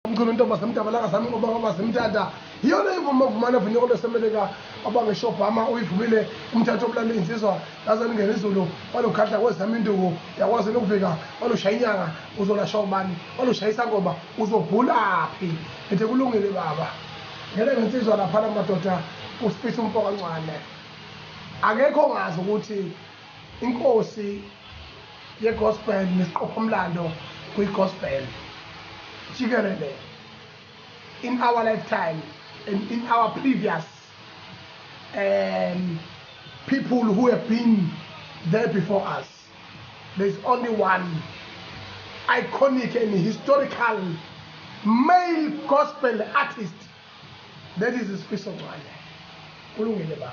umculo intombi samdabalaka sami ngoba basimthatha yona ivumavumana vuneko lesemeleka abangeshobhama uyivumile umthatho okulanda insizwa lazani ngene izulu walokhahla kwezami induku yakwazi lokuvika waloshaya inyanga uzolasha ubani waloshayisa ngoba uzobhulaphi ethe kulungile baba ngeke ngensizwa lapha madoda usifisa umfoka kancane akekho ngazi ukuthi inkosi yegospel nesiqopho umlando kuyigospel jikelele in our lifetime and in our previous people who have been there before us. There's only one iconic and historical male gospel artist. That is the Spiso Ngwane. Kulungile baba.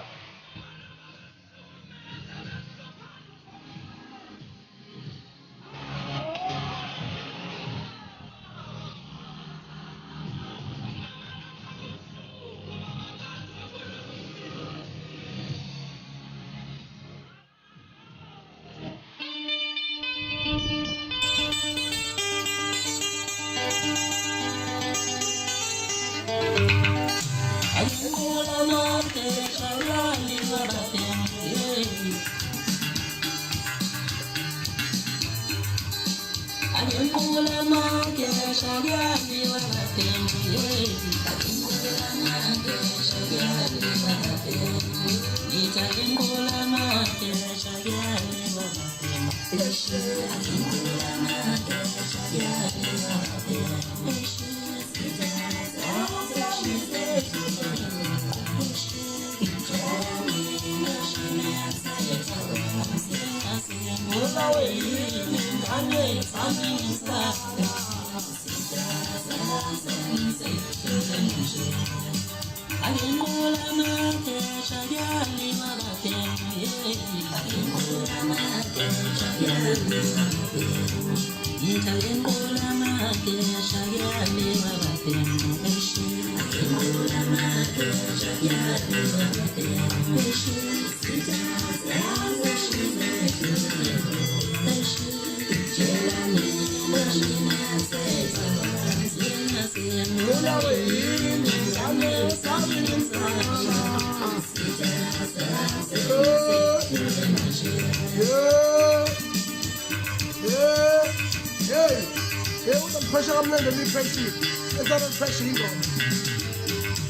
Pressure I'm not going to be pressure. It's not a pressure you got.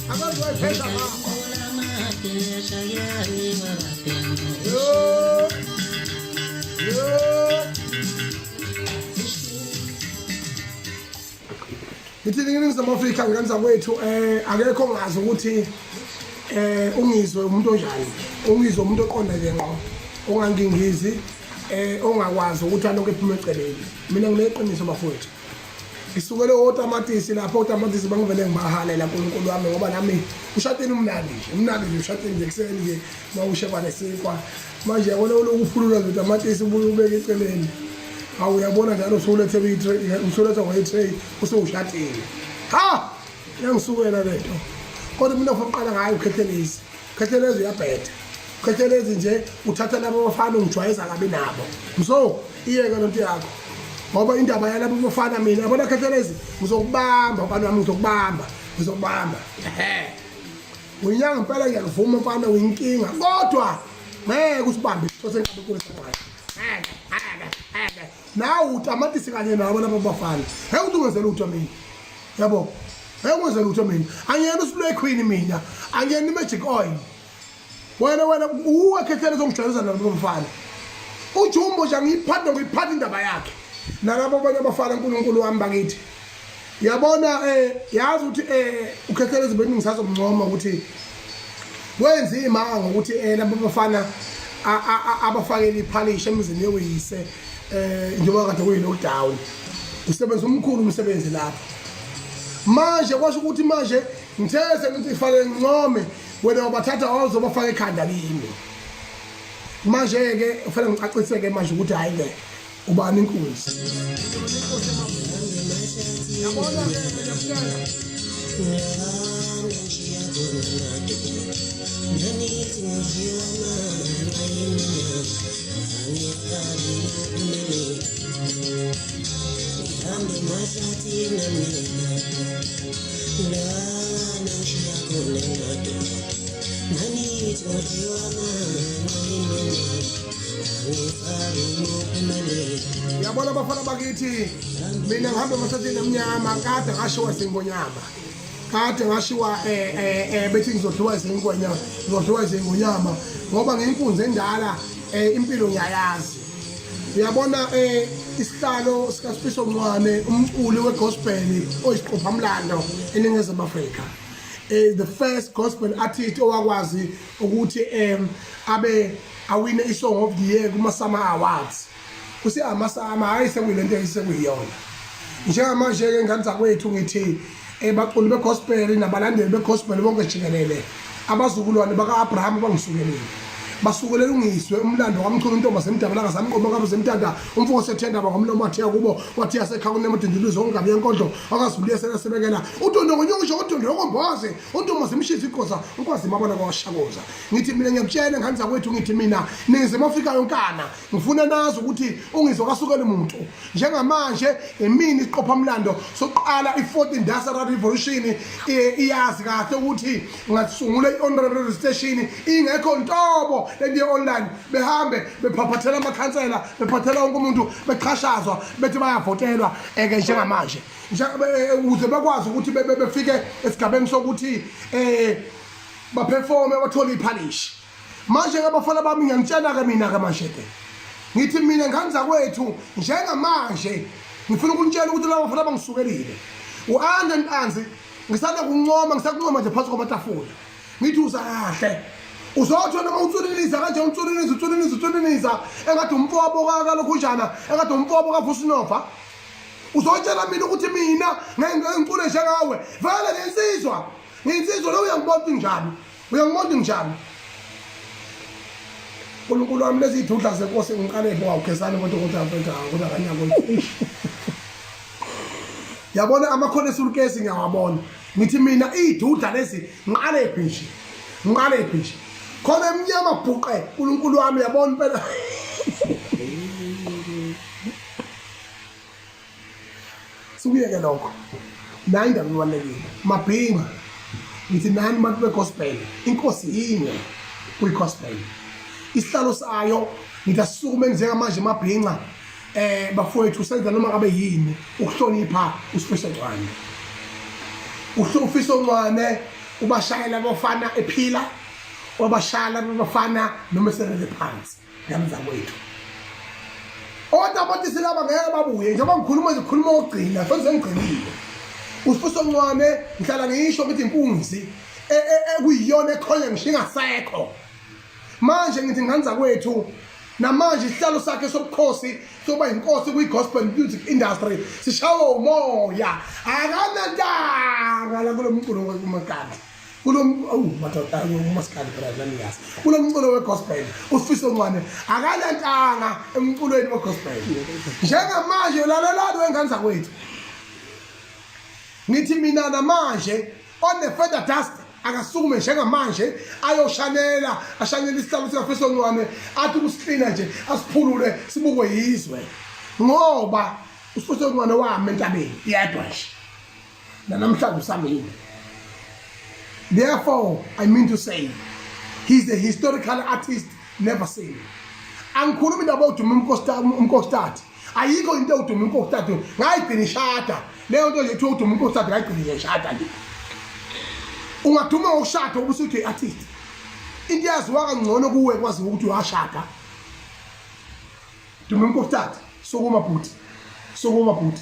I'm not going to pressure now. Ngithinga South Africa ngenza kwethu akekho ngazi ukuthi ungizwe umuntu onjani ungizwe umuntu oqonda nje ngqo ongangingizi ongakwazi ukuthi aloko ephuma eceleni mina ngineqiniso bafowethu isukele otamatisi lapho otamatisi bangivele ngibahalela uNkulunkulu wami ngoba nami ushatini umnandi nje ushatini nje kuseni nje mawusheba nesikwa manje yabona ukuphulula nje otamatisi ubeke eceleni awu uyabona njalo usulethe usulethe ngoyitray usewushatini ha yangisukela lento kodwa mina ufuna uqala ngayo ukhethelezi ukhethelezi uyabheda ukhethelezi nje uthatha labo bafana ungijwayeza kabi nabo mso iyeke lento yakho ngoba indaba yalabo bafana mina yabona ukhethelezi ngizokubamba mfana wami ngizokubamba uyinyanga impela ngiyakuvuma mfana uyinkinga kodwa ngeke usibambe sose ngabe kulisaqhayo nawu utamatisi kanye nabo labo bafana ungenzela utho mina yabo ungenzela utho mina angiyena uSblue Queen mina angiyena iMagic Oil wena uwakhetheleza ongijwayeza nabo bafana uJumbo nje ngiyiphatha indaba yakhe nalabo abanye abafana uNkulunkulu wami bakithi yabona yazi ukuthi ukhetheleza beni ngisazomncoma ukuthi kwenzima ngokuthi labo bafana abafakela iphalish emizini yewise njengoba kade kuyi lockdown usebenza umkhulu umsebenzi lapha manje kwasho ukuthi manje ngithese ukuthi ifake ngincome wena wabathatha awuzobafaka ekhanda kimi manje ke ufela ngicaciseke manje ukuthi hayi ke ubani inkunzi yabona ke mina Yabona bafana bakithi mina ngihambe emasatini emnyama kade ngashiwa singonyama kade ngashiwa bethi ngizodliwa izingonyama ngizodliwa izingonyama ngoba ngiyinkunzi endala impilo ngiyayazi uyabona isihlalo sika Sifiso Ncwane umculi wegospel oyisiqophamlando eNingizimu Afrika the first gospel artist owakwazi ukuthi abe awine isong of the year kuma Summer Awards kusi amasama hayi sekuyilento eyisekuyiyona njengamanje ke ngani zakwethu ngithi baculi begospel nabalandeli begospel bonke jikelele abazukulwane baka Abraham bangisukelile basukelela ungiswe umlando kamchulu intombi semdabula ngazamqomo kabe semtanda umfoko sethenda ngomlomo wathiya kubo wathi yasekhaya kunemodindiluzo ongabe yenkonzo akazibuliye sebekela utondo ngonyongisho utondo lokomboze untombi semshisi igoza ukwazi mabona kwashakoza ngithi mina ngiyakutshela ngani zakwethu ngithi mina Ningizimu Afrika yonkana ngifuna nazi ukuthi ungizwe kasukela umuntu njengamanje emini isiqophamlando soqala i4th Industrial Revolution iyazi kahle ukuthi ngasungula i-honorary station ingekho ntobo lendi online behambe bephaphathela amakhansela bephathela wonke umuntu beqhashazwa bethi bayavotelwa ke njengamanje ukuze bakwazi ukuthi befike esigabeni sokuthi baperforme bathola iphalish manje ke abafana bami ngiyangitshela ke mina ke manje ke ngithi mina nganza kwethu njengamanje ngifuna ukunitshela ukuthi laba bafana bangisukelile uAnde Ntanzi ngisanda kuncoma ngisakuncoma nje phansi kwamatafula ngithi uzahle uzothi noma utsulilisa kanje utsulilisa engathi umfowabo kalokhu njana engathi umfowabo kaVusinova uzotshela mina ukuthi mina ngincule njengawe vele nginsizwa lo uyangibona njani uNkulunkulu wami lezi idudla zenkosi ngiqalele wawugesana kodwa kodwa kanyako yabona amakhono esulukesi ngiyawabona ngithi mina idudla lezi ngiqale phi khona emnyama bhuqe uNkulunkulu wami yabona impela Sukuyeke lokho nayi ndabulekile mabhinga ngithi nani abantu begospel inkosi yinye kuyigospel isihlalo sayo ngitasukume njengamanje mabhinga bafowethu senza noma kabe yini ukuhlonipha uSifiso Ncwane uSifiso Ncwane ubashayela bafana ephila wabashala bafana noma serele phansi ngamza kwethu abantu silaba ngeke babuye njengoba ngikhuluma izikhuluma ogcina futhi sengigcinile uSifiso Ncwane ngihlala ngisho ukuthi impunzi ekuyiyona ekhona ngishingasekho manje ngithi nganza kwethu namanje isihlalo sakhe sobukhosi soba inkosi kwi-gospel music industry sishawa umoya akanantanga la kulo mculo kumakanda kulo madoda umaskandi phela ngiyazi kulo mculo wegospel uSifiso Ncwane akanantanga emculweni wegospel njengamanje lalelalo wenganza kwethu ngithi mina namanje on the feather dust akasukume njengamanje ayoshanela isihlalo sikaSifiso Ncwane athi usiklina nje asiphulule sibukwe yizwe ngoba uSifiso Ncwane wami entabeni yedwa nje namhlanje usamile. Therefore, I mean to say, he's a historical artist never seen. Angikhulumi ndaba uDuma ayikho into uDuma Inkosikazi ngayigcina ishada leyo nto nje uthi uDuma Inkosikazi ngayigcina ishada nje ungaduma ngokushada ubusuthi artist into yaziwa kangcono kuwe kwazi ukuthi uyashada Duma Inkosikazi sokuma bhuti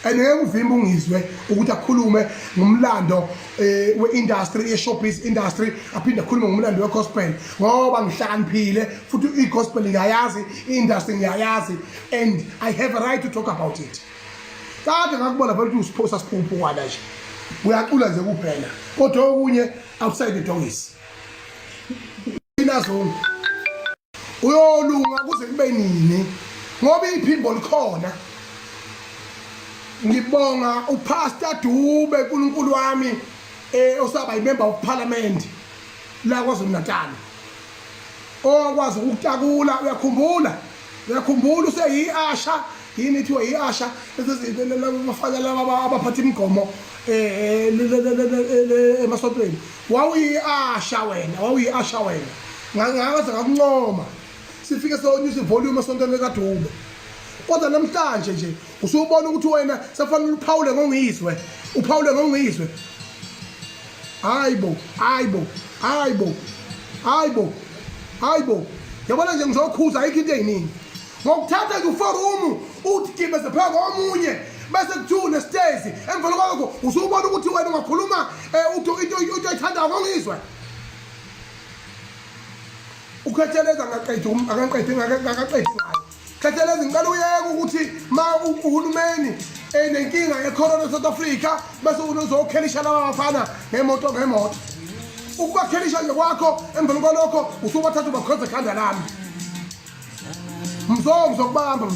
angeke uvimbe ungizwe ukuthi akhulume ngomlando we-industry ye-showbiz industry aphinde akhulume ngomlando we-gospel ngoba ngihlakaniphile futhi i-gospel ngiyayazi i-industry ngiyayazi and I have a right to talk about it. Kade ngakubona vele ukuthi usiphosa siphupukwana nje uyacula nje kuphela kodwa okunye outside the doors inazo uyolunga kuze kube nini ngoba iphimbo likhona. Ngibonga uPastor Dube uNkulunkulu wami osaba imember of parliament la kwaZulu Natal okwazi ukutakula uyakhumbula useyi-asha yini thiwa iasha bafaka laba abaphatha imigomo emasontweni wawuyiasha wena ngakaze ngakuncoma sifike sonyusa ivolume esontweni kaDube kodwa namhlanje nje usubona ukuthi wena safanele uphawule ngongizwe hayibo yabona nje ngizokhuza ayikho into eyiningi ngokuthatha nje uforum uthi gibeze phaka omunye bese kuthune stairs emvelo kwakho usubona ukuthi wena ungakhuluma into oyithandayo ngongizwe ukhetheleza ngaqedi ngayo khetheleza ngicela uyeke ukuthi ma uhulumeni enenkinga yecorona South Africa bese uzokhelisha laba bafana ngemoto ukubakhelisha nje kwakho emvelo kwalokho usubathatha ubakhoza ekhanda lami ngizokubamba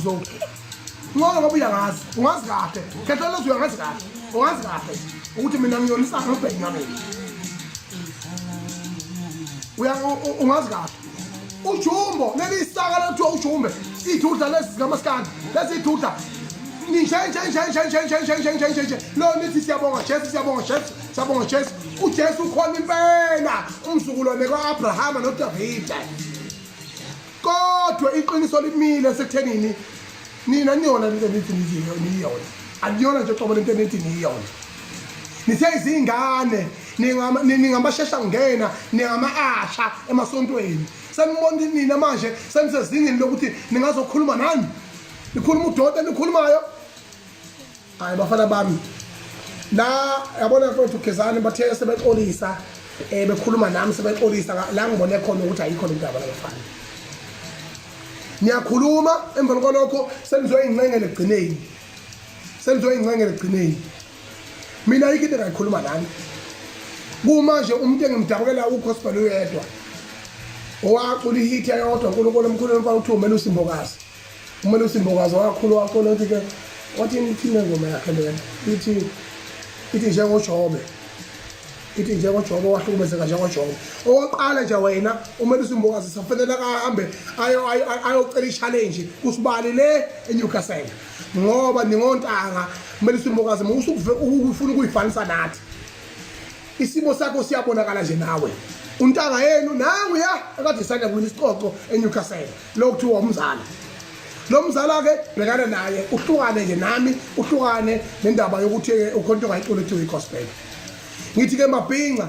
ngoba uyangazi ungazi kahle khetheleza uyangazi kahle ukuthi mina ngiyonisa ngibhenya mina ungazi kahle ujumbo nelisaka lethu ujumbe idudla lezi ngamaskandi lezi idudla nje lo nithi siyabonga Jesu uJesu ukhona impela umzukulwane kaAbrahama noDavida kodwa iqiniso limile sekuthenini nina niyona into nithi niyona akuyona nje qobo lento nithi niyona nithe izingane ningamashesha ngena ningama-asha emasontweni sanibona nina manje senisezingeni lokuthi ningazokhuluma nani nikhuluma udoda nikhulumayo hayi bafana bami la yabona mfowethu Gezani bathe sebexolisa bekhuluma nami sebexolisa la ngibone khona ukuthi ayikho le ndaba labafana niyakhuluma emva kwalokho senizoyingcengele egcineni mina ayikho into engayikhuluma nani kumanje umuntu engimdabukela ugospel uyedwa owaqula ihit eyodwa uNkulunkulu omkhulu emfana uthi umele usimbokazi wakakhulu waqola ukuthi ke wathi ithina ngoma yakhe lena ithi njengoJobe wahlukumezeka njengoJobe oqala nje wena umele usimbokazi safanele ahambe ayocela i-challenge kusibali le eNewcastle ngoba ningontanga umele usimbokazi ufuna ukuyifanisa nathi isimo sakho siyabonakala nje nawe untanga yenu nangu akade isanda kuwina isicoco eNewcastle lokuthiwa umzala lo mzala ke bhekana naye uhlukane nje nami uhlukane nendaba yokuthi ukhonto ngayicula ethi igospel ngithi ke mabhinqa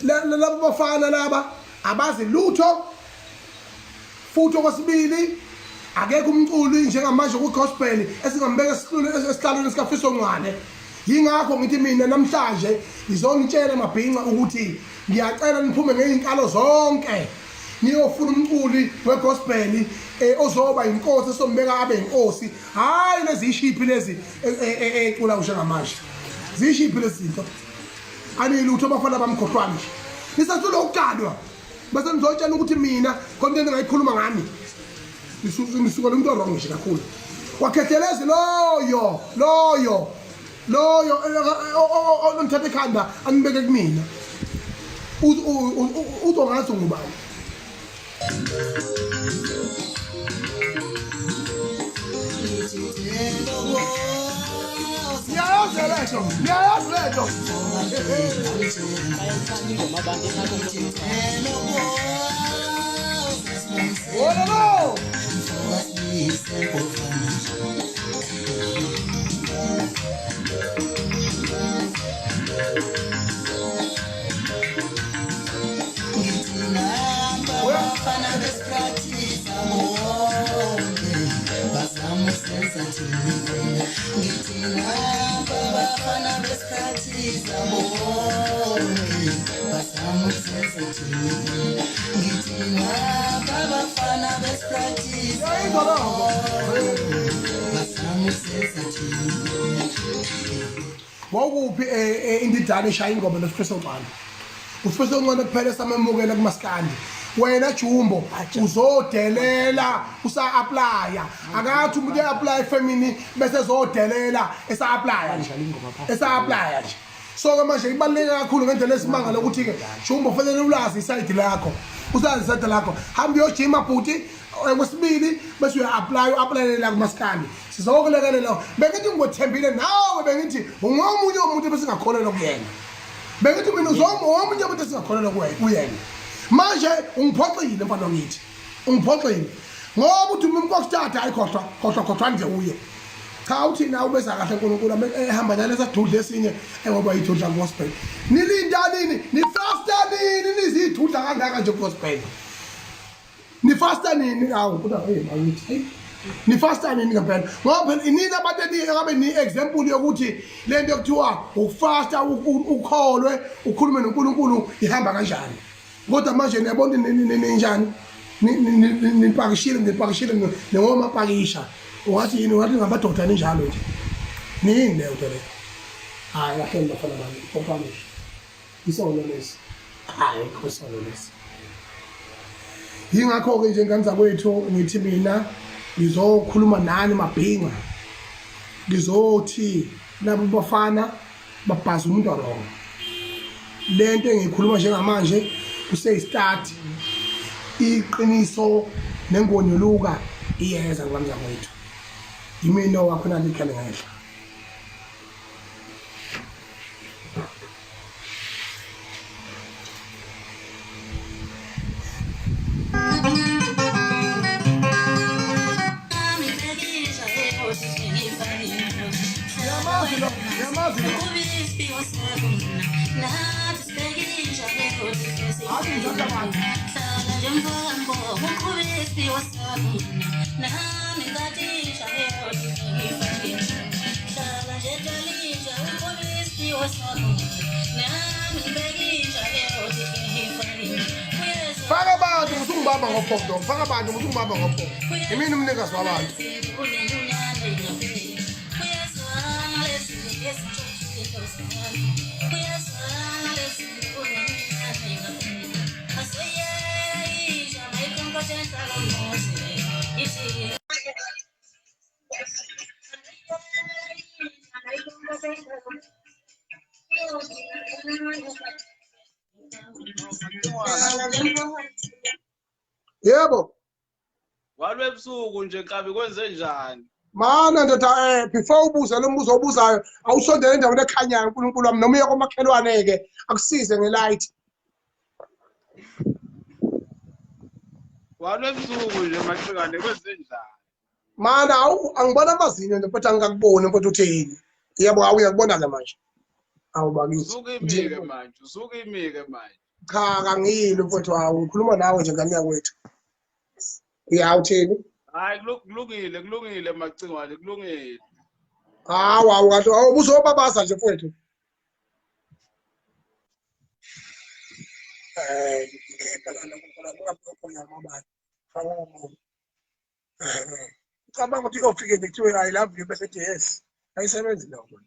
laba bafana laba abazi lutho futhi okwesibili akekho umculi njengamanje kugospel esingambeka esihlalweni sikaFiso Ncwane yingakho ngithi mina namhlanje ngizonitshela mabhinqa ukuthi ngiyacela niphume ngeinkalo zonke niyofuna umculi wegospel ozoba inkosi esombeka abe inkosi hayi lezi ishiphi lezi ecula njengamanje zishiphi lezi zinto anilutho bafana bamkhohlwane nje nisathula ukukadwa bese nizotshela ukuthi mina konke engayikhuluma ngami nisuka lo muntu wrong nje kakhulu wakhethelezi loyo onithatha ekhanda anibeke kumina uzongazi ngubani Niyayazi leto wawuphi indidane ishaya ingoma noSifiso Ncwane uSifiso Ncwane kuphela samemukela kumaskandi wena Jumbo uzodelela usa-applya akathi umuntu e-apply family bese zodelela esa-applya nje so ke manje ibaluleke kakhulu ngendlela esimangala ukuthi ke shumba ufanele ulazi iside lakho usazi iside lakho hamba uyojima bhuti kwesibili bese uya-apply la kumaskandi sizokulekelela bengithi ngothembile nawe bengithi ungomunye umuntu bese ngakholelwa kuyena bengithi mina uzomunye umuntu esingakholelwa kuyena manje ungiphoxile mfana ngithi ungiphoxile ngoba uthi umkokuthatha ayikhohlwa nje uye cha uthi na ubeza kahle uNkulunkulu ehamba nalesa dudle esinye ngoba yidudla gospel nilindanini nifasta nini nizidudla kangaka nje gospel nifasta nini awu kuda mayithi nifasta nini ngempela ngoba inina abantu engabe ni example yokuthi lento ekuthiwa ukufasta ukholwe ukhulume noNkulunkulu ihamba kanjani kodwa manje niyabona ninjani nipakishile noma pakisha wathi yini wathi ngabadoda ninjalo nje nini le nto le hayi kahle bafana bami komfamisha isona lesi hayi khosana lesi yingakho ke nje ngani zakwethu ngithi mina ngizokhuluma nani mabhinga ngizothi labo bafana babhaza umuntu wrong lento engikhuluma njengamanje kuseyistart iqiniso nengonyuluka iyeza ngami zakwethu imino wakho nali khale ngehla Faka abantu musungibamba ngophondo faka abantu musungibamba ngophondo imini umnikazi wabantu yebo walwebusuku nje Nkabi kwenze njani mana ndoda before ubuza lo mbuzo obuzayo awusondele endaweni ekhanyayo uNkulunkulu wami noma uye komakhelwane ke akusize ngelight walwebusuku nje maqhekane kwenze njani mana angibona amazinyo nje mfethu angikakuboni mfethu uthini yebo awuyakubona la manje awu bakithi usukimike manje cha kangile mfethu wawo ngikhuluma nawe nje ngani yakwethu uyawuthini hayi kulungile macingwane kulungile hawu kanti awubuzobabaza nje mfethu cabanga ukuthi ofike nje kuthiwe I love you bese ethi yes ayisebenzi lokho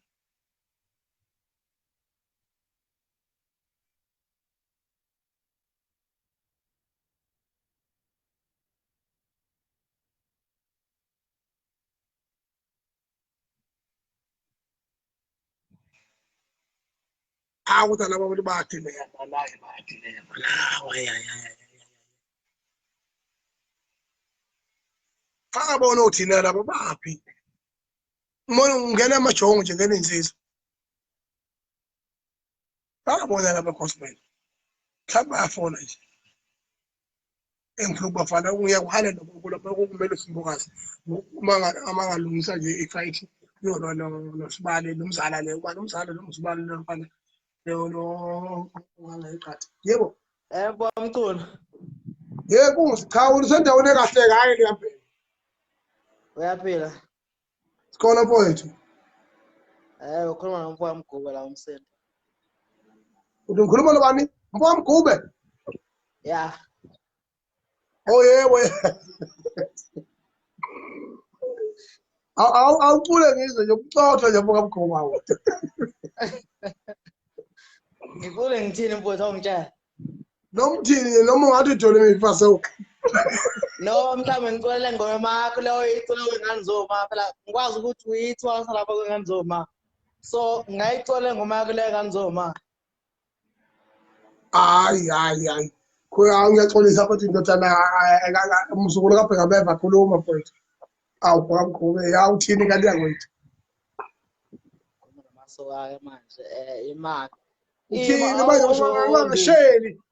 ukuthi laba bantu bayathileka balaye bayathileka balawa faka bona uthina laba baphi uma ungena amajongo nje ngene insizwa faka bona laba gospel mhlawumbe bayafona nje engifuna ukubafana uyakuhale noNkulunkulu lapho kumele simbukazi uma amangalungisa nje ifight yona nosibale nomzala le uba nomzala nomsibale lomfana lo ungayiqhatha yebo Mkhulu. Yebo cha usendaweni ekahle kahle liyaphela. Uyaphila? Sikhona mfowethu. Ukhuluma nomfowethu Mgube la umsendo. Uthi ngikhuluma nobani? Mfowethu Mgube? Yeah. Oh yebo. Awucule ngizwe nje ucotha nje mfowethu Mgube wawo. Ngikule ngithini mfowethu awungitshela? Nomthini noma ungathi ujole ngifase. No mhlawumbe ngicolele ngoma yakho leyo icula ngani zoma phela ngikwazi ukuthi uyithwasa lapha ngani zoma. So ngayithola ngoma yakuleka nizoma. Hayi. Kuya ngiyaxolisa futhi indodana umzukulu kabheka beva khuluma mfowethu. Awu bamkhulu yawuthini kanti yakwethu. Masoka manje imali. Uthini manje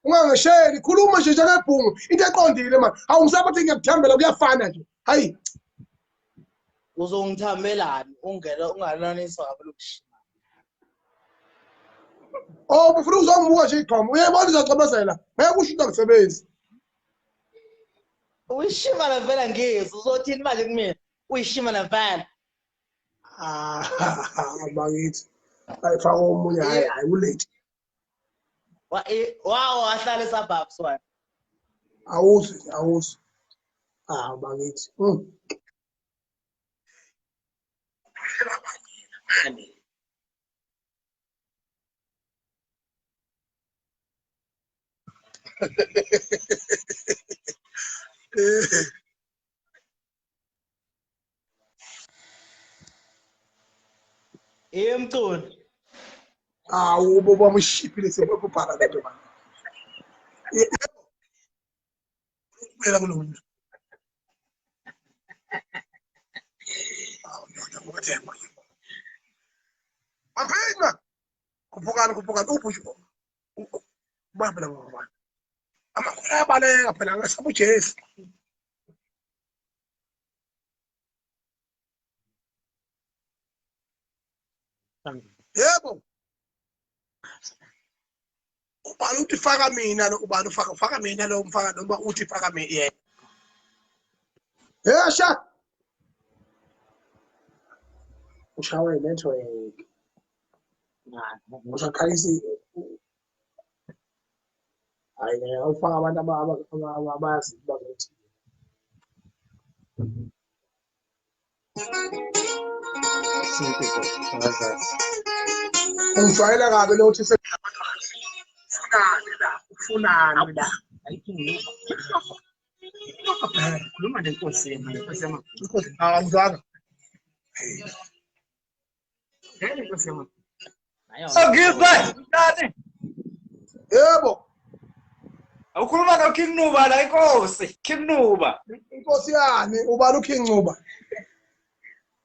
ungangisheli khuluma nje njengebhungu into eqondile manje awungisabathi ngiyakuthambela kuyafana nje hayi Uzongithambelani ungena ungalaniswa ngabelokushima. oh ufuna uzongibuka nje iqhamu uyayibona izacabazela ngeke kusho into ngisebenzi Uyishima la vela ngezi uzothini manje kumina uyishima la vela. Bakithi ayifaka omunye hayi ulate Wow ahlala esabhabhu swana. awuzi bakithi Mtuni. Boba mushipile sebephala lento manje Kumela kulo muntu ngokuthemba Maphenga kuphukana ubusho ubambela ngoba amakhulu ayabaleka phela ngasaba uJesu yebo ubani uthi faka mina lo ubani ufaka mina lo mfaka noma uthi faka mina yena yesha ushawe network ngishakhalisi hayi awufaka abantu abazi bazothi ungijwayela kabi lo uthi ufunani la Khuluma nenkosi yami inkosi awamzwanga inkosi yami. Ngizwe nani? yebo Awukhuluma no King Nuba la inkosi. King Nuba. inkosi yani ubani ukhincuba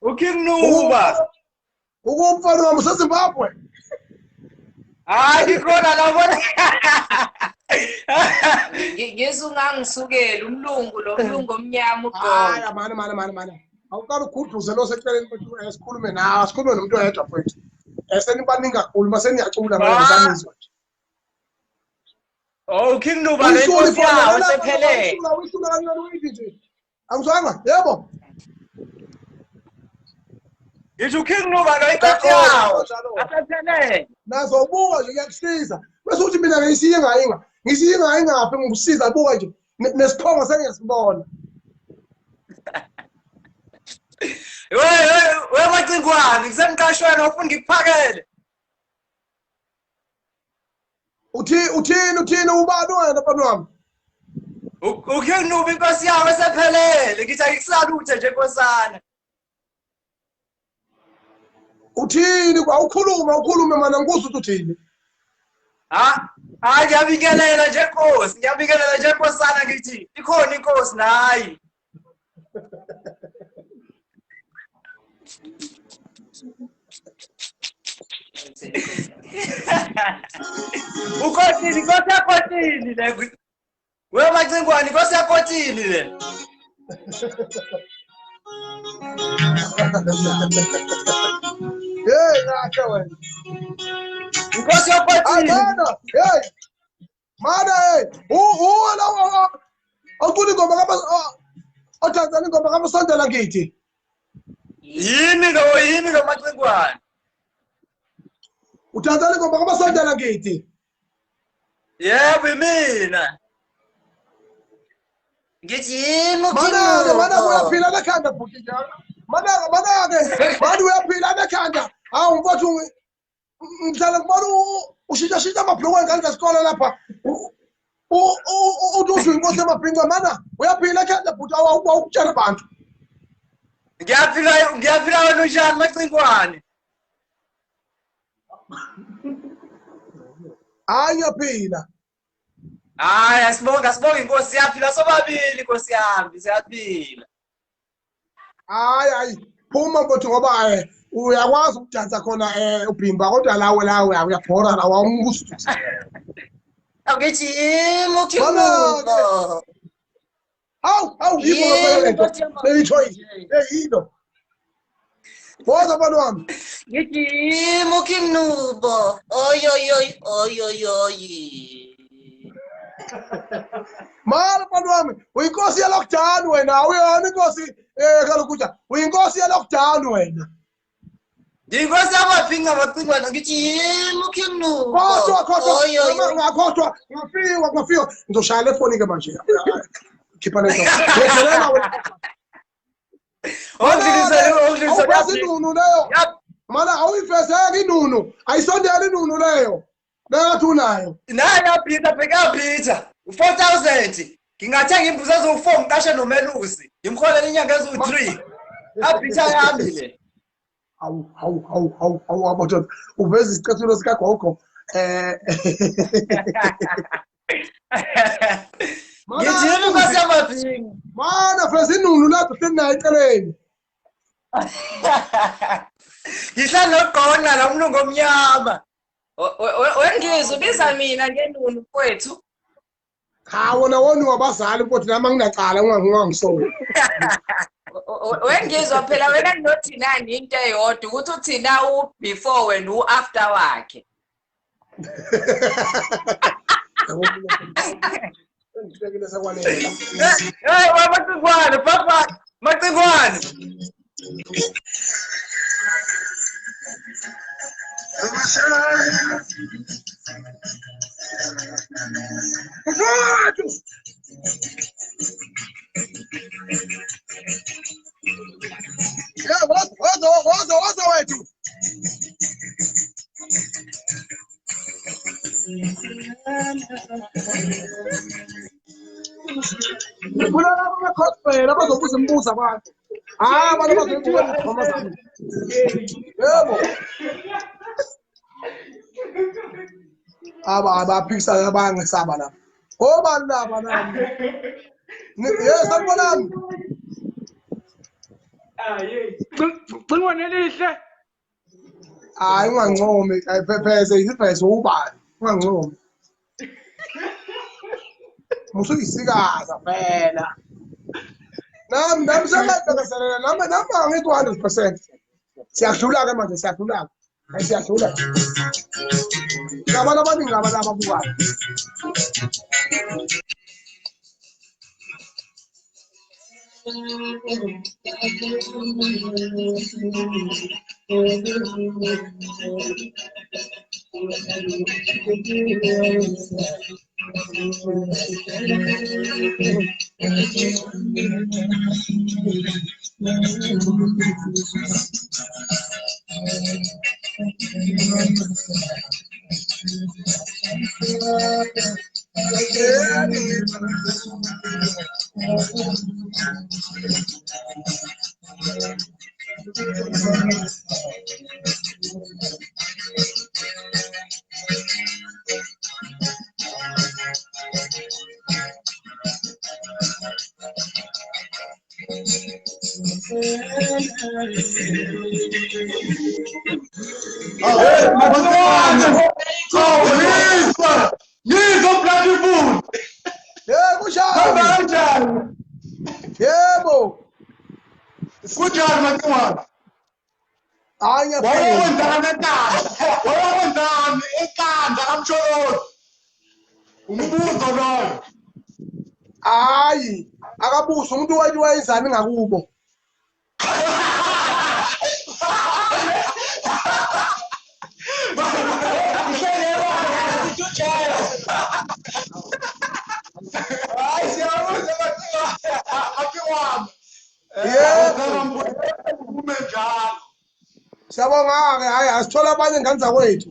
uKing Nuba. ukumfana wami useZimbabwe Hayi ngikhona la bona. Ngesungangisukela umlungu lo mlungu omnyama hayi uGold. mani awuqala ukugudluze lo seceleni kwethu sikhulume nawe sikhulume nomuntu oyedwa mfowethu senibaningi kakhulu mase niyacula ngizanizwa nje Oh King Nuba le inkosi yawo sephelele. uyisula kancane uyithi nje angizwanga yebo Ngisho uKing Nuba lo inkosi yawo asephelele. nazo ubuka nje kuyakusiza bese uthi mina ngiyinga ngaphi ngikusiza buka nje nesiphongo sengiyasibona We macingwane ngisemqashweni ofuna ngikuphakele. uthini ubani wena mfana wami uKing Nuba inkosi yawo esephelele ngithi akusaluthe nje nkosana. uthini ukhulume mana ngikuzwa ukuthi uthini Hayi ngiyabingelela nje Nkosi, ngiyabingelela nje Nkosana ngithi ikhona inkosi nayi. Ukhosini, inkosi yakotini le. We macingwane inkosi yakotini le. hey ngakhe wena Inkosi yakotini. Mana wala awucula ingoma othanda ingoma kamasondela ngithi Yini lo macingwane. uthanda ingoma kamasondela ngithi Yebo mina. Ngithi yini mana uyaphila nekhanda bhuti njalo mana-ke mani uyaphila nekhanda hawu mfowethu ngihlala ngibona ushintsha amabhulukwe engane zesikole lapha uthi uzwe inkosi yamabhinca mana uyaphila ekhanda bhuti awukutshela abantu Ngiyaphila wena unjani macingwane. Hayi ngiyaphila. Hayi asibonga inkosi siyaphila sobabili inkosi yami siyaphila. Hayi phuma mfowethu ngoba uyakwazi ukudansa khona ubhimba kodwa lawe uyabhora la wawumbustu. Awugijima ukhinuko. Awu yebo lento. Beyithoyi. Yilo. Boza bani wami. Gijima ukhinuko. Oy. Mara bani wami, uyinkosi ya lockdown wena, awuyona inkosi kalokuja. Uyinkosi ya lockdown wena. Inkosi yamaphinga macingwana Gijima ukhinuko. Khohlwa, ngafiwa. Ngizoshaya le phone ke manje. Khipha lento. Ngiyakhala wena. Awuphasi inunu leyo. Mana awuyifezeka inunu. Ayisondela inunu leyo. Ngathi unayo. Naya Peter bheka 4000. Ngingathenga imbuzi ezo4 ngiqashe nomelusi. Ngimkholela inyanga ezu3. Peter yami le. Hawu abadoda. Uveza isicathulo sika gogo. Ngijima inkosi yamaphinga. Mana feza inunu lapho senayo eceleni. Ngihla noqona la umlungu omnyama. Wengizwe ubiza mina ngenunu mfowethu. Hawo nawona wabazali mfowethu nami nginacala ungangisolo. Wengizwa phela wena nothi nani into eyodwa ukuthi uthina before wena after wakhe. Hey Macingwane papa Macingwane. Waza wethu. Kulala abakhosela bazobuza imibuzo abantu. Abantu bazobuza ingoma zami. Yebo. Abaphikisana abangesaba lapha. Obani laba nami? Yes, sanibonani. Cingwane elihle. Hayi ungancomi, ayiphephethe isibheso ubani. Ungancomi. Musuyisikaza phela. Nami sengaqeqeselela nami angithi 100%. Siyadlula ke manje siyadlula. Siyadlula. Abantu abaningi abantu ababukayo. Yebo. Kunjani Macingwane? Hayi ngiyaphila. Wayenza eqanda kamsholozi. Umbuzo loyo. Hayi, akabuza umuntu wayenzani ngakubo. Siyabonga-ke hayi asithola abanye ngane zakwethu.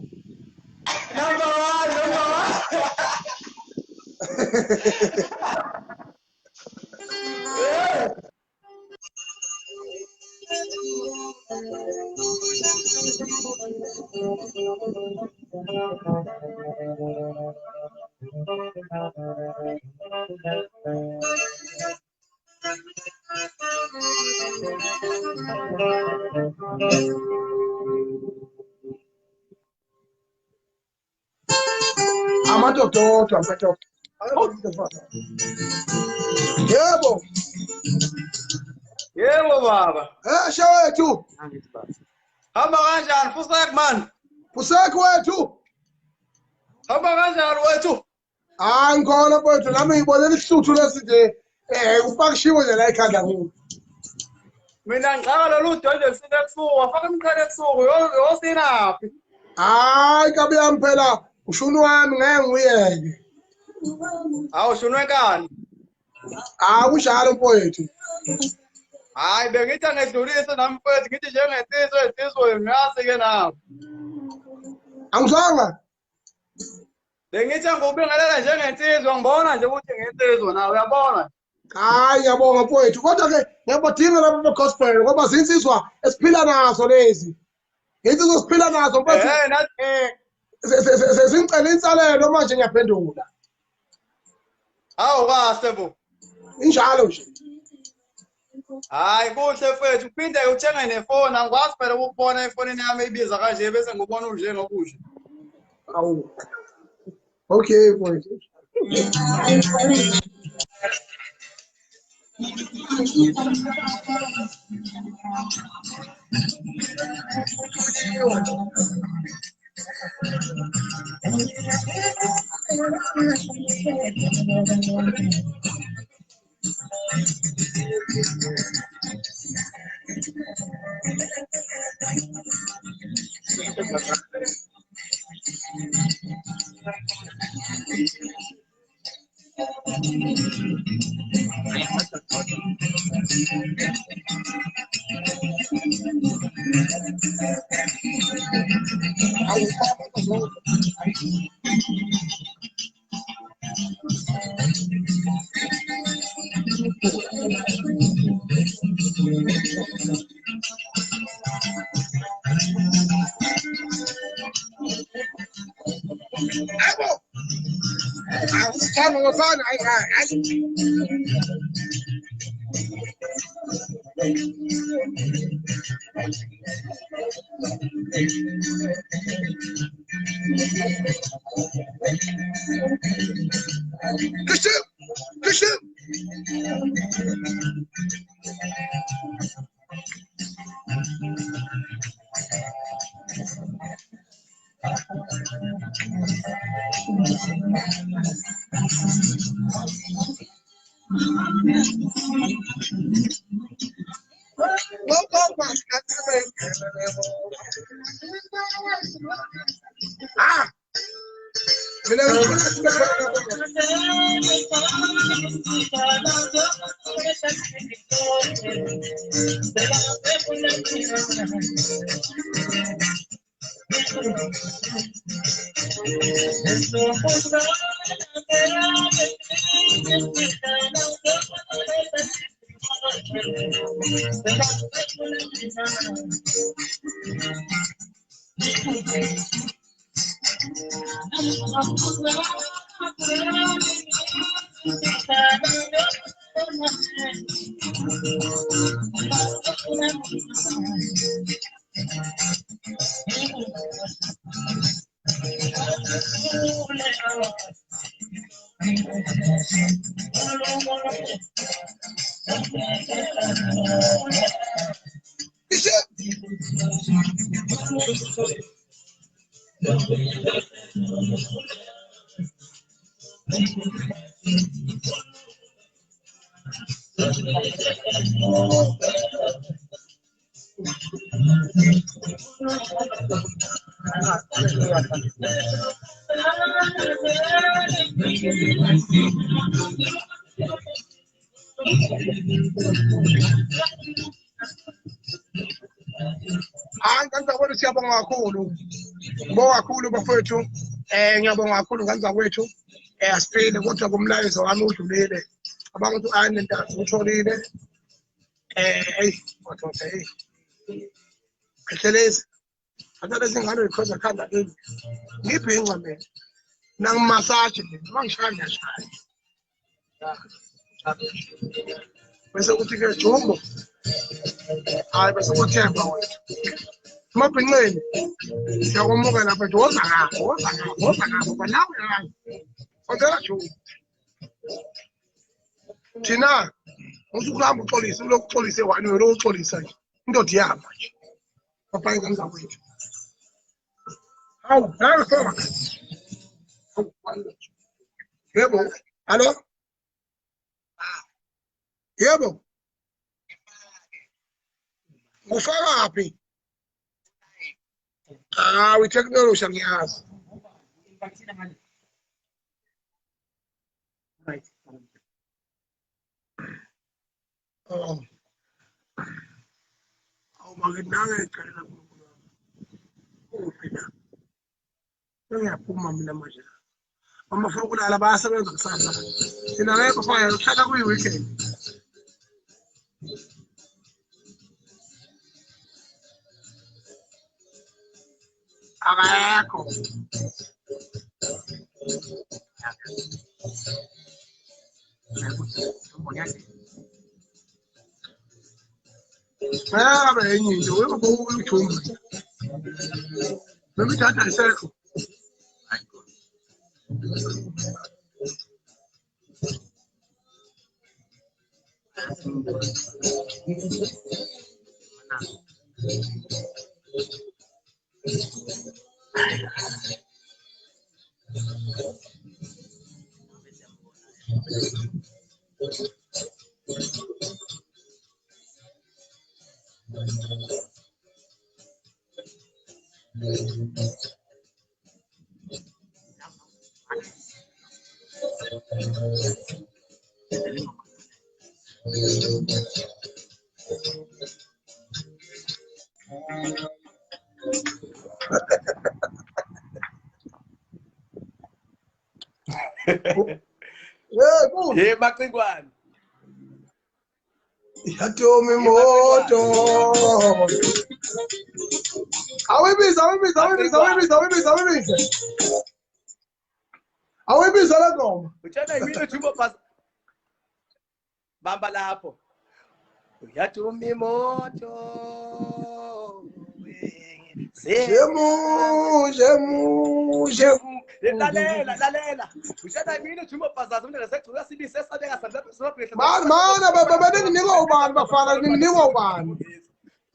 Amadoda. Yebo. Yebo baba. Shawethu. Hamba kanjani Fusek man? Fusek wethu. Hamba kanjani wethu? Hayi ngikhona mfowethu nami ngibonela ishluthu lesi upakishiwe nje la ekhanda kulo. Mina ngixaka lolu dwendwe sine ebusuku wafaka imqhele ebusuku yosinaphi? Hayi kabi yami phela ushunu wami ngeke nguyeke. Hawu shunwe kani? Kunjalo mfowethu. Hayi bengithi angedlulise nami mfowethu ngithi njengensizwe ngazi ke nawe. Angizwanga? Bengithi ngikubingelela njengensizwe ngibona nje ukuthi ngensizwe nawe uyabona. Hayi ngiyabonga mfowethu kodwa ke ngiyabadinga labo be-gospel ngoba zinsizwa esiphila nazo lezi. Insizwa esiphila nazo mfowethu. Sesingicela insalelo manje ngiyaphendula. Hawu kahle bo. Injalo nje. Hayi kuhle mfethu uphinde uthenge nefoni angikwazi phela ukubona efonini yami ibiza kanje bese ngibona unje ngokusho. Awu. Okay mfowethu. Ngiyabonga siyabonga kakhulu. Ngibonga kakhulu bafowethu. Ngiyabonga kakhulu nganizakwethu. Asiphile kodwa kumlayezo wami udlulile. Abantu anentathu utholile. Madoda Phecelezi. Athatha izingane because akhanda leli. Ngibhinqa mina. Nangimassage nje, mangishaya ngiyashaya. Bese kuthi ke Jumbo. Hayi bese kuthemba wethu. Mabhinqeni. Siyakomuka lapha nje woza ngapho banawe hayi. Ongela Jumbo. Thina usukuhamba uxolisa ulokhu uxolise wani wena uxolisa nje. Indoda iyama nje. Papa ingane wethu. Hawu, hayi foma. Yebo, hallo? Yebo. Ufakaphi? I-technology angiyazi. Oh. Awu makenake ecela kuphela. Ngiyaphuma mina manje. Amafuna ukulala bayasebenza kusasa. Thina ngeke fire uhlala kuyi-weekend. Akekho. Ngabe enye into webo uJumbo. Noma idatha isekho. Hey, Maxingwane. Yatomi moto. Awibiza. Awibiza la ngoma. Uchana yimini Jumbo pas. Bamba lapho. Yatomi moto. Jemu. Lalela. Uchana yimini Jumbo pas umntwana sekugcina sibise sabeka sabeka Mana baba ninikwa ubani bafana ninikwa ubani.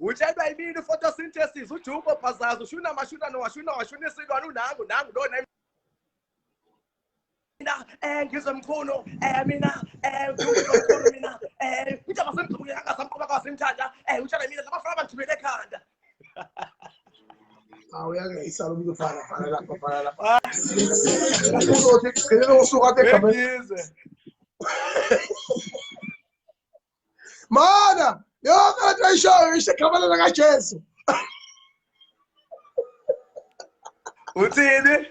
Uchana yimini photosynthesis uJumbo pas ushuna mashuna washuna isilwane nangu lo ngizomkhono mina ngizomkhono mina utshaba semzuku yangasamqoba kwasemthanda utshana mina labafana banthumele ekhanda Uyake isalo ukufana lapha. Uzothi gcina usuka ekhaya. Mana, yonke into ayishoyo isekhabalana kaJesu. uthini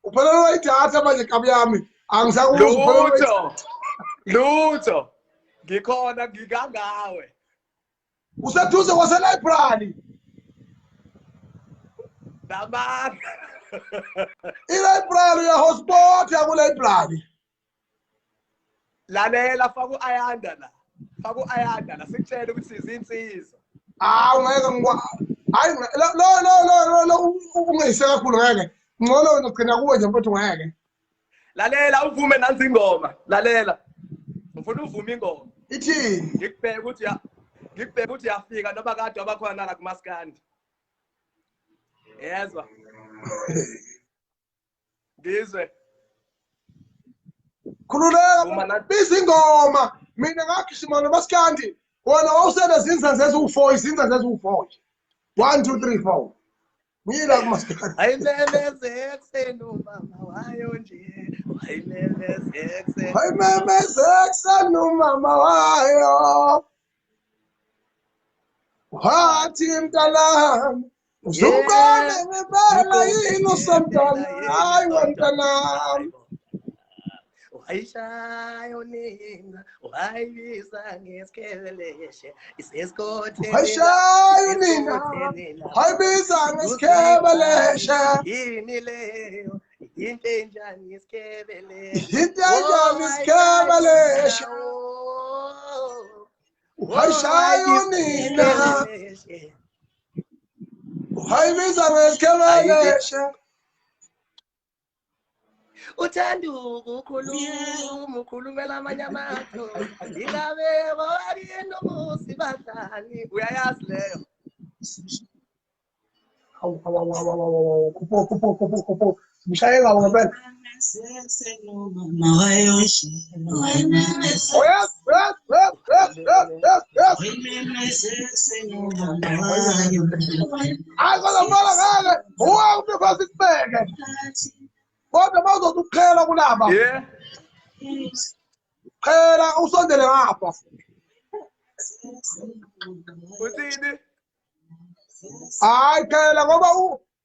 Uphelelwe idatha manje kabi yami. Angisakuzwa lutho ngikhona ngikangawe useduze kwase-library. namanga I-library ya-hotspot yaku-library. lalela faka u-ayanda la sikutshela ukuthi sizinsiza Ngeke hayi lo ungeyise kakhulu ngeke. Ngcono wena ugcina kuwe nje mfowethu ngeke. lalela uvume nansi ingoma lalela ngifuna uvume ingoma Ithini? ngikubheka ukuthi yafika noma kade wabakhona la kumaskandi yezwa ngizwe khululeka biza ingoma mina ngagijima nomaskandi wona wawusele zinza zezu-4 1 2 3 4 ngila kumaskandi ayimemezeke kuseni umama wayo nje ayimemezeke kuseni umama wayo wathi mntanami uzubona ngempela yini usemntwana hayi wemntanami wayishaya unina wayibiza ngesikebeleshe isesikotheni Wayishaya unina wayibiza ngesikebeleshe yini leyo into enjani isikebeleshe into enjani isikebeleshe wayishaya unina wayibiza ngesikebeleshe uthanda ukukhuluma ukhulumela amanye amatho ingabe wawalino musibadlani uyayazi leyo kupho mshaye ngawo ngempela hayi kodwa ngeke uwawuthi phasi kubeke kodwa mawuzothi ukuqhela kulaba qhela usondele ngapha uthini hayi qhela ngoba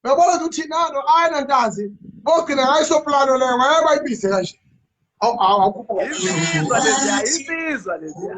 uyabona ukuthi nalo ayina ntazi bogcina ngayisoplano leyo ngeke bayibize kanje isizwa lesiya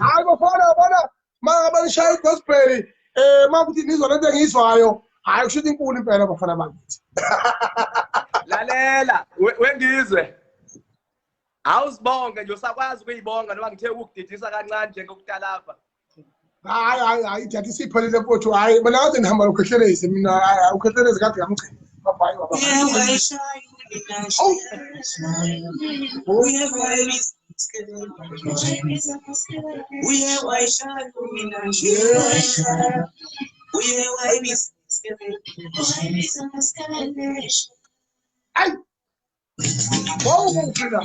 hayi bona mangabe nishaya igospel makuthi nizwa lento engiyizwayo hayi kushuthi inkulu impela bafana bakithi lalela wengizwe awuzibonge nje usakwazi ukuyibonga noma ngithe ukudidisa kancane njengokutalafa hayi idatha isiphelile mfowethu hayi mina ngathi ngihamba ukhehlelezi mina ukhehlelezi kade ngamchela babhayi baba ay wow ngifika